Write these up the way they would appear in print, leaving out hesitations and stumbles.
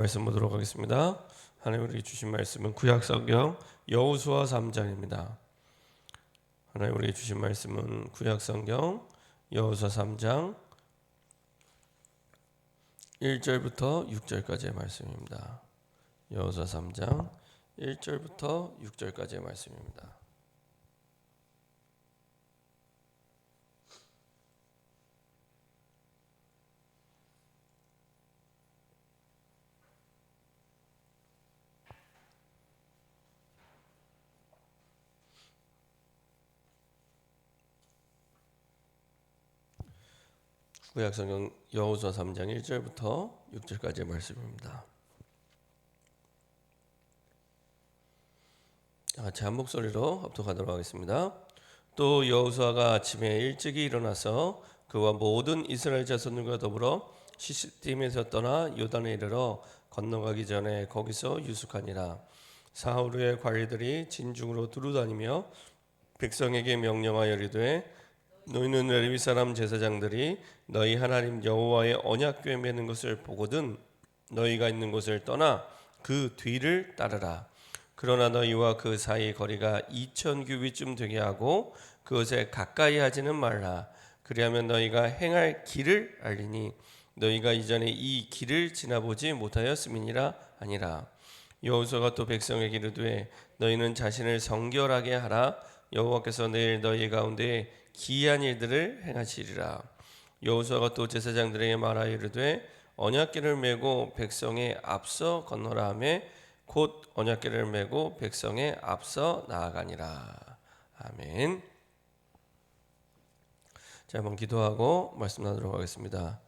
말씀 보도록 하겠습니다. 하나님 우리에게 주신 말씀은 구약성경 여호수아 3장입니다. 하나님 우리에게 주신 말씀은 구약성경 여호수아 3장 1절부터 6절까지의 말씀입니다. 여호수아 3장 1절부터 6절까지의 말씀입니다. 구약성경 여호수아 3장 1절부터 6절까지의 말씀입니다. 같이 한 목소리로 합독하도록 하겠습니다. 또 여호수아가 아침에 일찍이 일어나서 그와 모든 이스라엘 자손들과 더불어 시스팀에서 떠나 요단에 이르러 건너가기 전에 거기서 유숙하니라. 사흘 후에 관리들이 진중으로 두루다니며 백성에게 명령하여 이르되 너희는 레위 사람 제사장들이 너희 하나님 여호와의 언약궤 매는 것을 보거든 너희가 있는 곳을 떠나 그 뒤를 따르라. 그러나 너희와 그 사이 거리가 2000 규빗쯤 되게 하고 그것에 가까이 하지는 말라. 그리하면 너희가 행할 길을 알리니 너희가 이전에 이 길을 지나보지 못하였음이니라 아니라. 여호수아가 또 백성에게 이르되 너희는 자신을 성결하게 하라. 여호와께서 내일 너희 가운데 기이한 일들을 행하시리라. 여호수아가 또 제사장들에게 말하여 이르되 언약궤를 메고 백성에 앞서 건너라 하며 곧 언약궤를 메고 백성에 앞서 나아가니라. 아멘. 자, 한번 기도하고 말씀 나누도록 하겠습니다.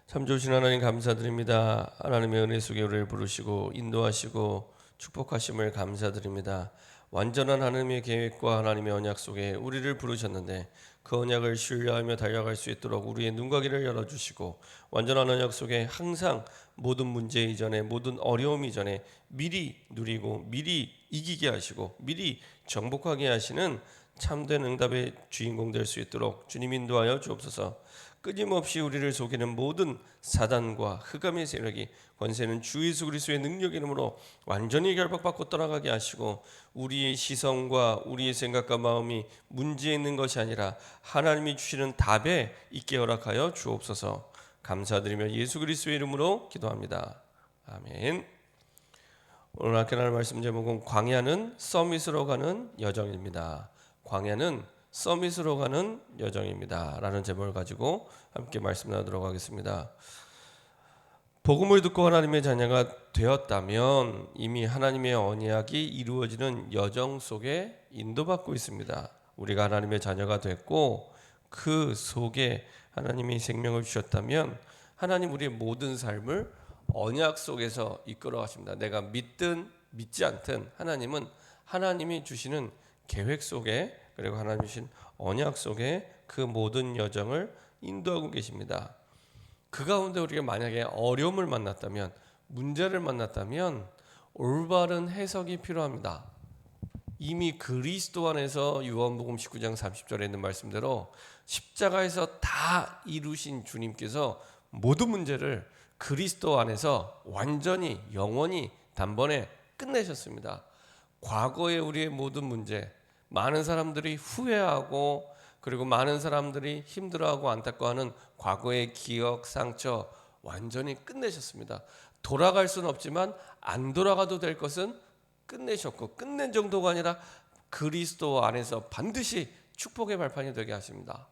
참 좋으신 하나님 감사드립니다. 하나님의 은혜 속에 우리를 부르시고 인도하시고 축복하심을 감사드립니다. 완전한 하나님의 계획과 하나님의 언약 속에 우리를 부르셨는데 그 언약을 신뢰하며 달려갈 수 있도록 우리의 눈과 귀를 열어주시고 완전한 언약 속에 항상 모든 문제 이전에 모든 어려움 이전에 미리 누리고 미리 이기게 하시고 미리 정복하게 하시는 참된 응답의 주인공 될 수 있도록 주님 인도하여 주옵소서. 끊임없이 우리를 속이는 모든 사단과 흑암의 세력이 권세는 주 예수 그리스도의 능력 이름으로 완전히 결박받고 떠나가게 하시고 우리의 시선과 우리의 생각과 마음이 문제에 있는 것이 아니라 하나님이 주시는 답에 있게 허락하여 주옵소서. 감사드리며 예수 그리스도의 이름으로 기도합니다. 아멘. 오늘 함께 나눌 말씀 제목은 광야는 서밋으로 가는 여정입니다. 광야는 서밋으로 가는 여정입니다 라는 제목을 가지고 함께 말씀 나누도록 하겠습니다. 복음을 듣고 하나님의 자녀가 되었다면 이미 하나님의 언약이 이루어지는 여정 속에 인도받고 있습니다. 우리가 하나님의 자녀가 됐고 그 속에 하나님이 생명을 주셨다면 하나님 우리의 모든 삶을 언약 속에서 이끌어 가십니다. 내가 믿든 믿지 않든 하나님은 하나님이 주시는 계획 속에 그리고 하나님 주신 언약 속에 그 모든 여정을 인도하고 계십니다. 그 가운데 우리가 만약에 어려움을 만났다면 문제를 만났다면 올바른 해석이 필요합니다. 이미 그리스도 안에서 요한복음 19장 30절에 있는 말씀대로 십자가에서 다 이루신 주님께서 모든 문제를 그리스도 안에서 완전히 영원히 단번에 끝내셨습니다. 과거의 우리의 모든 문제 많은 사람들이 후회하고 그리고 많은 사람들이 힘들어하고 안타까워하는 과거의 기억, 상처 완전히 끝내셨습니다. 돌아갈 수는 없지만 안 돌아가도 될 것은 끝내셨고 끝낸 정도가 아니라 그리스도 안에서 반드시 축복의 발판이 되게 하십니다.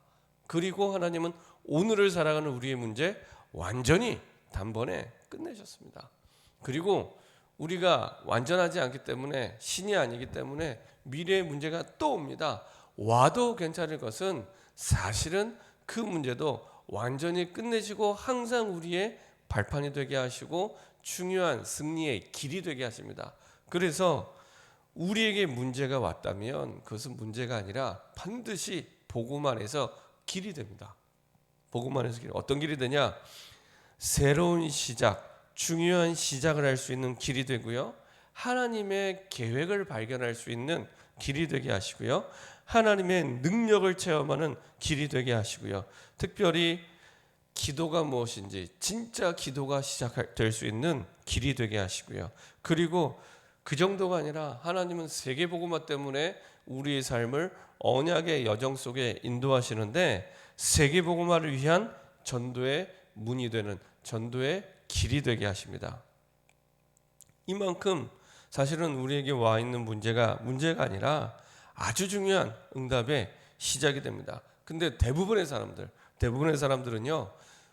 그리고 하나님은 오늘을 살아가는 우리의 문제 완전히 단번에 끝내셨습니다. 그리고 우리가 완전하지 않기 때문에 신이 아니기 때문에 미래의 문제가 또 옵니다. 와도 괜찮을 것은 사실은 그 문제도 완전히 끝내시고 항상 우리의 발판이 되게 하시고 중요한 승리의 길이 되게 하십니다. 그래서 우리에게 문제가 왔다면 그것은 문제가 아니라 반드시 복음 안에서 길이 됩니다. 복음 안에서 길. 어떤 길이 되냐? 새로운 시작, 중요한 시작을 할 수 있는 길이 되고요. 하나님의 계획을 발견할 수 있는 길이 되게 하시고요. 하나님의 능력을 체험하는 길이 되게 하시고요. 특별히 기도가 무엇인지, 진짜 기도가 시작될 수 있는 길이 되게 하시고요. 그리고 그 정도가 아니라 하나님은 세계복음화 때문에 우리의 삶을 언약의 여정 속에 인도하시는데, 세계복음화를 위한 전도의 문이 되는, 전도의 길이 되게 하십니다. 이만큼 사실은 우리에게 와 있는 문제가 아니라 아주 중요한 응답의 시작이 됩니다. 근데 대부분의 사람들은요,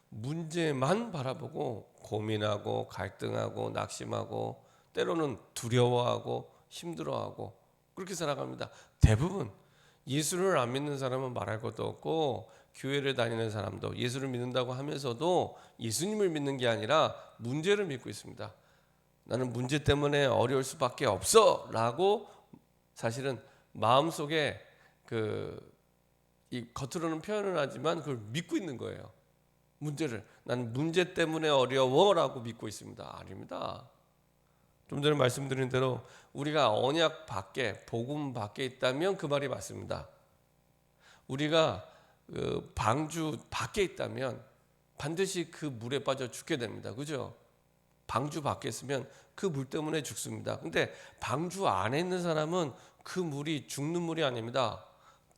문제만 바라보고 고민하고 갈등하고 낙심하고 때로는 두려워하고 힘들어하고 그렇게 살아갑니다. 대부분. 예수를 안 믿는 사람은 말할 것도 없고, 교회를 다니는 사람도 예수를 믿는다고 하면서도 예수님을 믿는 게 아니라 문제를 믿고 있습니다. 나는 문제 때문에 어려울 수밖에 없어 라고 사실은 마음속에 이 겉으로는 표현을 하지만 그걸 믿고 있는 거예요. 나는 문제 때문에 어려워라고 믿고 있습니다. 아닙니다. 좀 전에 말씀드린 대로 우리가 언약 밖에, 복음 밖에 있다면 그 말이 맞습니다. 우리가 방주 밖에 있다면 반드시 그 물에 빠져 죽게 됩니다. 그죠? 방주 밖에 있으면 그 물 때문에 죽습니다. 근데 방주 안에 있는 사람은 그 물이 죽는 물이 아닙니다.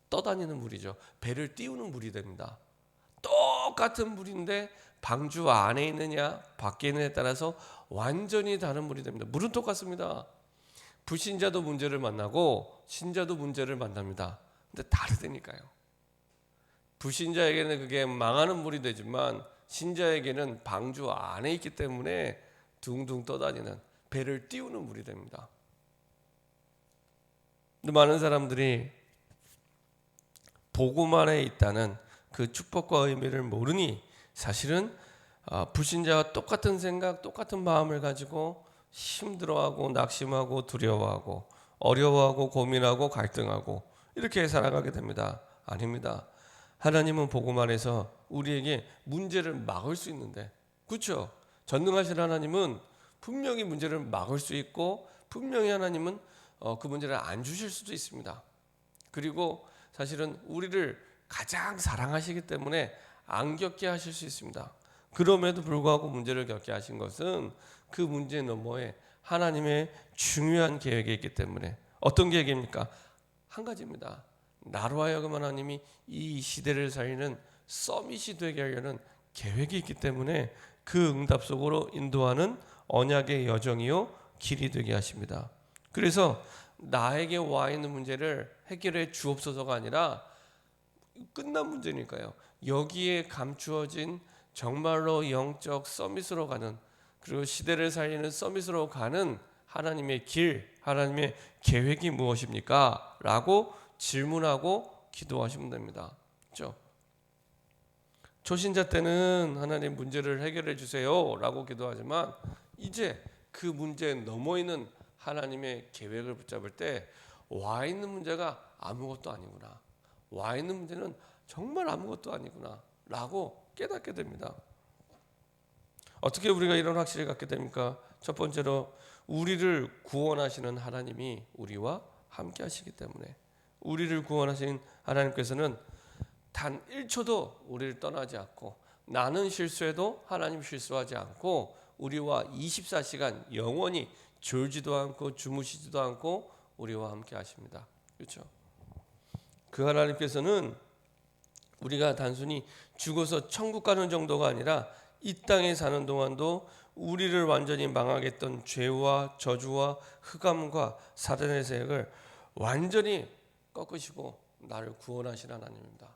떠다니는 물이죠. 배를 띄우는 물이 됩니다. 똑같은 물인데 방주 안에 있느냐 밖에 있느냐에 따라서 완전히 다른 물이 됩니다. 물은 똑같습니다. 불신자도 문제를 만나고 신자도 문제를 만납니다. 근데 다르다니까요. 불신자에게는 그게 망하는 물이 되지만 신자에게는 방주 안에 있기 때문에 둥둥 떠다니는, 배를 띄우는 물이 됩니다. 근데 많은 사람들이 복음 안에 있다는 그 축복과 의미를 모르니 사실은 불신자와 똑같은 생각, 똑같은 마음을 가지고 힘들어하고 낙심하고 두려워하고 어려워하고 고민하고 갈등하고 이렇게 살아가게 됩니다. 아닙니다. 하나님은 복음 안에서 우리에게 문제를 막을 수 있는데, 그렇죠? 전능하신 하나님은 분명히 문제를 막을 수 있고, 분명히 하나님은 그 문제를 안 주실 수도 있습니다. 그리고 사실은 우리를 가장 사랑하시기 때문에 안 겪게 하실 수 있습니다. 그럼에도 불구하고 문제를 겪게 하신 것은 그 문제 너머에 하나님의 중요한 계획이 있기 때문에. 어떤 계획입니까? 한 가지입니다. 나로 하여금 하나님이 이 시대를 살리는 서밋이 되게 하려는 계획이 있기 때문에 그 응답 속으로 인도하는 언약의 여정이요 길이 되게 하십니다. 그래서 나에게 와 있는 문제를 해결해 주옵소서가 아니라 끝난 문제니까요. 여기에 감추어진 정말로 영적 서밋으로 가는, 그리고 시대를 살리는 서밋으로 가는 하나님의 길, 하나님의 계획이 무엇입니까? 라고 질문하고 기도하시면 됩니다. 그렇죠? 초신자 때는 하나님 문제를 해결해 주세요 라고 기도하지만, 이제 그 문제에 넘어 있는 하나님의 계획을 붙잡을 때 와 있는 문제가 아무것도 아니구나, 와 있는 문제는 정말 아무것도 아니구나 라고 깨닫게 됩니다. 어떻게 우리가 이런 확신을 갖게 됩니까? 첫 번째로 우리를 구원하시는 하나님이 우리와 함께 하시기 때문에. 우리를 구원하신 하나님께서는 단 1초도 우리를 떠나지 않고, 나는 실수해도 하나님 실수하지 않고 우리와 24시간 영원히 졸지도 않고 주무시지도 않고 우리와 함께 하십니다. 그렇죠? 그 하나님께서는 우리가 단순히 죽어서 천국 가는 정도가 아니라 이 땅에 사는 동안도 우리를 완전히 망하게 했던 죄와 저주와 흑암과 사단의 세력을 완전히 꺾으시고 나를 구원하신 하나님입니다.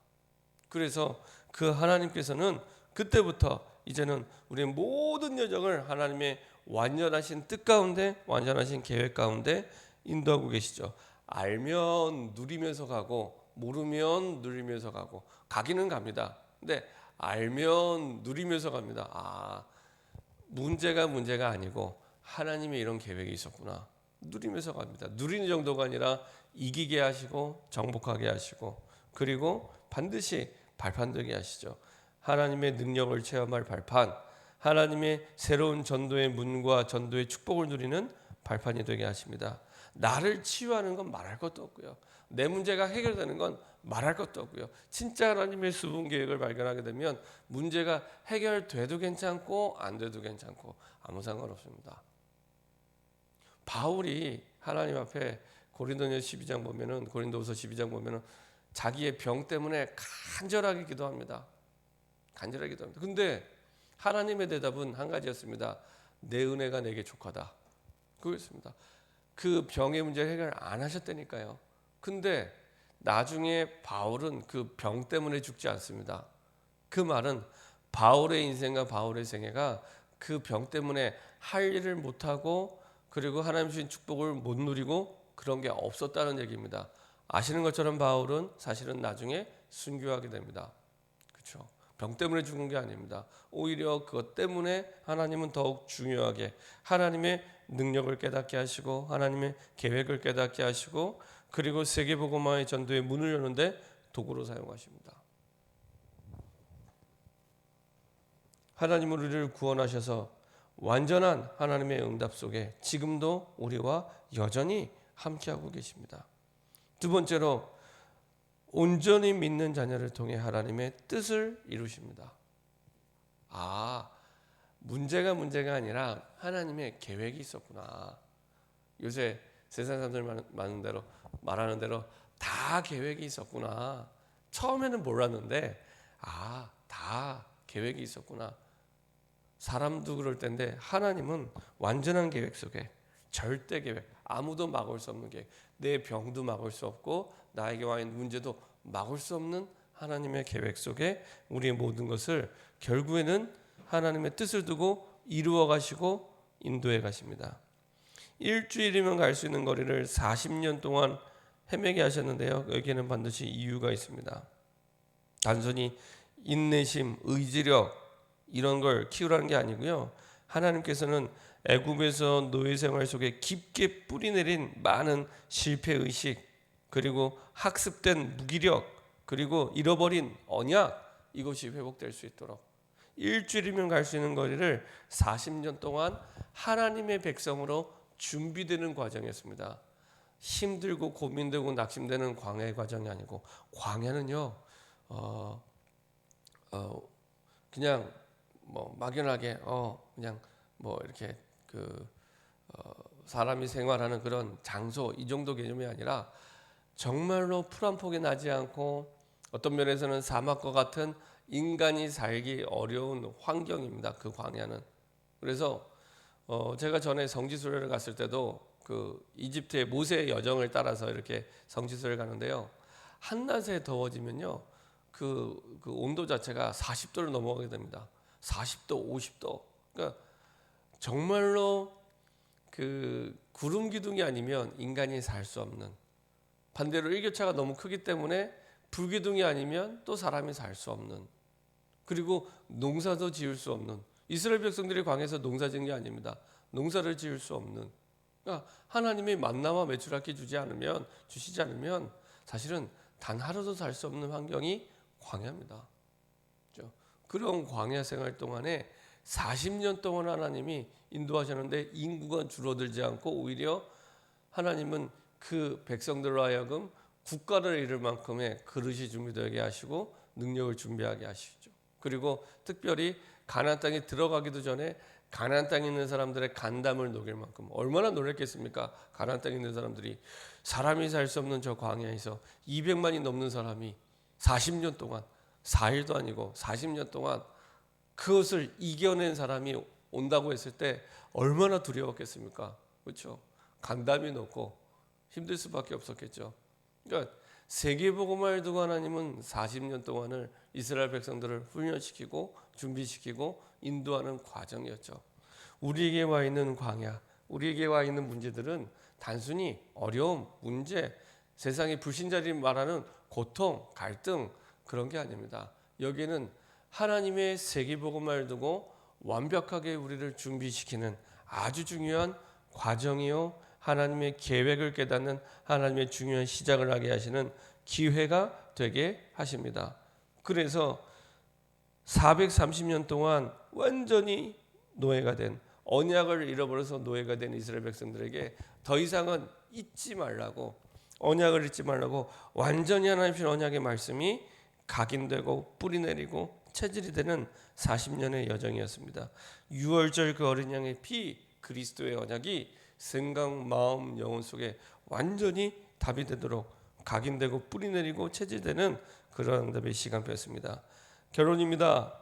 그래서 그 하나님께서는 그때부터 이제는 우리의 모든 여정을 하나님의 완전하신 뜻 가운데, 완전하신 계획 가운데 인도하고 계시죠. 알면 누리면서 가고 모르면 누리면서 가고, 가기는 갑니다. 근데 알면 누리면서 갑니다. 문제가 아니고 하나님의 이런 계획이 있었구나, 누리면서 갑니다. 누리는 정도가 아니라 이기게 하시고 정복하게 하시고, 그리고 반드시 발판되게 하시죠. 하나님의 능력을 체험할 발판, 하나님의 새로운 전도의 문과 전도의 축복을 누리는 발판이 되게 하십니다. 나를 치유하는 건 말할 것도 없고요. 내 문제가 해결되는 건 말할 것도 없고요. 진짜 하나님의 수분 계획을 발견하게 되면 문제가 해결돼도 괜찮고 안 돼도 괜찮고 아무 상관없습니다. 바울이 하나님 앞에 고린도서 12장 보면은 자기의 병 때문에 간절하게 기도합니다. 간절하게 기도합니다. 근데 하나님의 대답은 한 가지였습니다. 내 은혜가 내게 족하다. 그거였습니다. 그 병의 문제를 해결 안 하셨다니까요. 근데 나중에 바울은 그 병 때문에 죽지 않습니다. 그 말은 바울의 인생과 바울의 생애가 그 병 때문에 할 일을 못하고 그리고 하나님 주신 축복을 못 누리고 그런 게 없었다는 얘기입니다. 아시는 것처럼 바울은 사실은 나중에 순교하게 됩니다. 그렇죠? 병 때문에 죽은 게 아닙니다. 오히려 그것 때문에 하나님은 더욱 중요하게 하나님의 능력을 깨닫게 하시고 하나님의 계획을 깨닫게 하시고 그리고 세계복음화의 전도의 문을 여는데 도구로 사용하십니다. 하나님은 우리를 구원하셔서 완전한 하나님의 응답 속에 지금도 우리와 여전히 함께하고 계십니다. 두 번째로 온전히 믿는 자녀를 통해 하나님의 뜻을 이루십니다. 문제가 아니라 하나님의 계획이 있었구나. 요새 세상 사람들 말하는 대로 다 계획이 있었구나. 처음에는 몰랐는데 다 계획이 있었구나. 사람도 그럴 텐데 하나님은 완전한 계획 속에 절대 계획, 아무도 막을 수 없는 계획, 내 병도 막을 수 없고 나에게 와 있는 문제도 막을 수 없는 하나님의 계획 속에 우리의 모든 것을 결국에는 하나님의 뜻을 두고 이루어 가시고 인도해 가십니다. 일주일이면 갈 수 있는 거리를 40년 동안 헤매게 하셨는데요. 여기에는 반드시 이유가 있습니다. 단순히 인내심, 의지력 이런 걸 키우라는 게 아니고요. 하나님께서는 애굽에서 노예 생활 속에 깊게 뿌리내린 많은 실패 의식 그리고 학습된 무기력 그리고 잃어버린 언약 이것이 회복될 수 있도록 일주일이면 갈 수 있는 거리를 40년 동안 하나님의 백성으로 준비되는 과정이었습니다. 힘들고 고민되고 낙심되는 광야의 과정이 아니고 광야는요 그냥 막연하게 그냥 이렇게 사람이 생활하는 그런 장소 이 정도 개념이 아니라 정말로 풀 한 폭이 나지 않고 어떤 면에서는 사막과 같은 인간이 살기 어려운 환경입니다. 그 광야는. 그래서 제가 전에 성지순례를 갔을 때도 그 이집트의 모세의 여정을 따라서 이렇게 성지순례를 가는데요. 한낮에 더워지면요. 그 온도 자체가 40도를 넘어가게 됩니다. 40도, 50도. 그러니까 정말로 그 구름 기둥이 아니면 인간이 살 수 없는 반대로 일교차가 너무 크기 때문에 불기둥이 아니면 또 사람이 살 수 없는 그리고 농사도 지을 수 없는 이스라엘 백성들이 광야에서 농사 지은 게 아닙니다. 농사를 지을 수 없는 그러니까 하나님이 만나와 메추라기 주시지 않으면 사실은 단 하루도 살 수 없는 환경이 광야입니다. 그렇죠? 그런 광야 생활 동안에 40년 동안 하나님이 인도하셨는데 인구가 줄어들지 않고 오히려 하나님은 그 백성들로 하여금 국가를 이룰 만큼의 그릇이 준비되게 하시고 능력을 준비하게 하시죠. 그리고 특별히 가나안 땅에 들어가기도 전에 가나안 땅에 있는 사람들의 간담을 녹일 만큼 얼마나 놀랐겠습니까? 가나안 땅에 있는 사람들이 사람이 살 수 없는 저 광야에서 200만이 넘는 사람이 40년 동안 4일도 아니고 40년 동안 그것을 이겨낸 사람이 온다고 했을 때 얼마나 두려웠겠습니까? 그렇죠? 간담이 높고 힘들 수밖에 없었겠죠. 그러니까 세계복음화를 두고 하나님은 40년 동안을 이스라엘 백성들을 훈련시키고 준비시키고 인도하는 과정이었죠. 우리에게 와 있는 광야, 우리에게 와 있는 문제들은 단순히 어려움, 문제, 세상의 불신자들이 말하는 고통, 갈등 그런 게 아닙니다. 여기에는 하나님의 세계복음화를 두고 완벽하게 우리를 준비시키는 아주 중요한 과정이요. 하나님의 계획을 깨닫는 하나님의 중요한 시작을 하게 하시는 기회가 되게 하십니다. 그래서 430년 동안 완전히 노예가 된 언약을 잃어버려서 노예가 된 이스라엘 백성들에게 더 이상은 잊지 말라고, 언약을 잊지 말라고 완전히 하나님 주신 언약의 말씀이 각인되고 뿌리내리고 체질이 되는 40년의 여정이었습니다. 유월절 그 어린 양의 피, 그리스도의 언약이 생각, 마음, 영혼 속에 완전히 답이 되도록 각인되고 뿌리내리고 체질되는 그런 응답의 시간표였습니다. 결론입니다.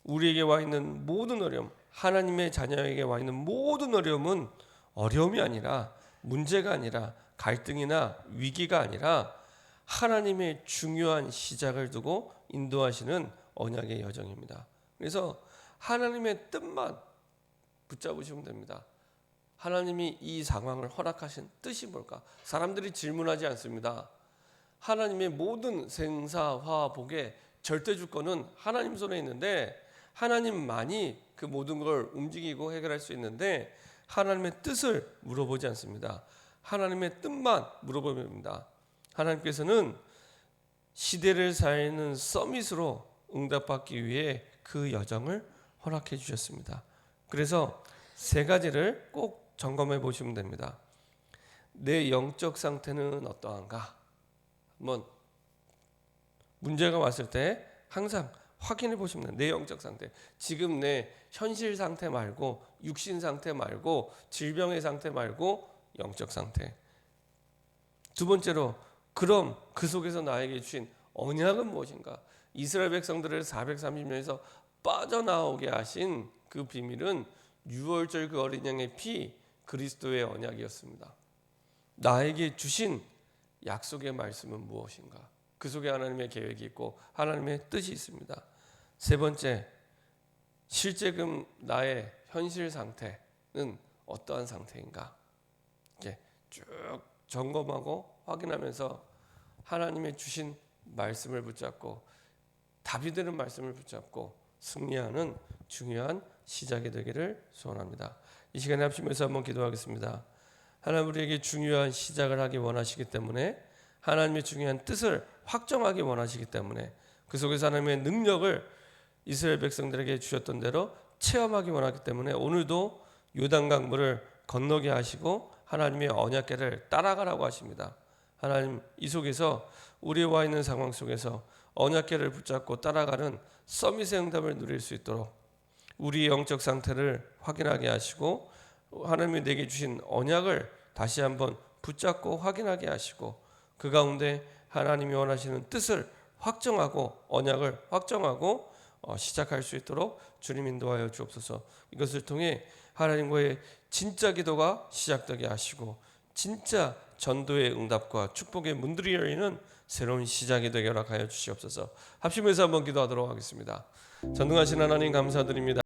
우리에게 와 있는 모든 어려움, 하나님의 자녀에게 와 있는 모든 어려움은 어려움이 아니라, 문제가 아니라, 갈등이나 위기가 아니라 하나님의 중요한 시작을 두고 인도하시는 언약의 여정입니다. 그래서 하나님의 뜻만 붙잡으시면 됩니다. 하나님이 이 상황을 허락하신 뜻이 뭘까? 사람들이 질문하지 않습니다. 하나님의 모든 생사화복의 절대 주권은 하나님 손에 있는데, 하나님만이 그 모든 걸 움직이고 해결할 수 있는데, 하나님의 뜻을 물어보지 않습니다. 하나님의 뜻만 물어봅니다. 하나님께서는 시대를 살리는 서밋으로 응답받기 위해 그 여정을 허락해 주셨습니다. 그래서 세 가지를 꼭 점검해 보시면 됩니다. 내 영적 상태는 어떠한가? 한번 문제가 왔을 때 항상 확인해 보시면 돼요. 내 영적 상태. 지금 내 현실 상태 말고, 육신 상태 말고, 질병의 상태 말고 영적 상태. 두 번째로, 그럼 그 속에서 나에게 주신 언약은 무엇인가? 이스라엘 백성들을 430년에서 빠져나오게 하신 그 비밀은 유월절 그 어린 양의 피, 그리스도의 언약이었습니다. 나에게 주신 약속의 말씀은 무엇인가? 그 속에 하나님의 계획이 있고 하나님의 뜻이 있습니다. 세 번째, 실제금 나의 현실 상태는 어떠한 상태인가? 이렇게 쭉 점검하고 확인하면서 하나님의 주신 말씀을 붙잡고, 답이 되는 말씀을 붙잡고 승리하는 중요한 시작이 되기를 소원합니다. 이 시간에 합심해서 한번 기도하겠습니다. 하나님, 우리에게 중요한 시작을 하기 원하시기 때문에, 하나님의 중요한 뜻을 확정하기 원하시기 때문에, 그 속에서 하나님의 능력을 이스라엘 백성들에게 주셨던 대로 체험하기 원하기 때문에 오늘도 요단강물을 건너게 하시고 하나님의 언약궤를 따라가라고 하십니다. 하나님, 이 속에서 우리 와 있는 상황 속에서 언약궤를 붙잡고 따라가는 서밋의 응답을 누릴 수 있도록 우리의 영적 상태를 확인하게 하시고, 하나님이 내게 주신 언약을 다시 한번 붙잡고 확인하게 하시고, 그 가운데 하나님이 원하시는 뜻을 확정하고 언약을 확정하고 시작할 수 있도록 주님 인도하여 주옵소서. 이것을 통해 하나님과의 진짜 기도가 시작되게 하시고, 진짜 전도의 응답과 축복의 문들이 열리는 새로운 시작이 되게 허락하여 주시옵소서. 합심해서 한번 기도하도록 하겠습니다. 전능하신 하나님, 감사드립니다.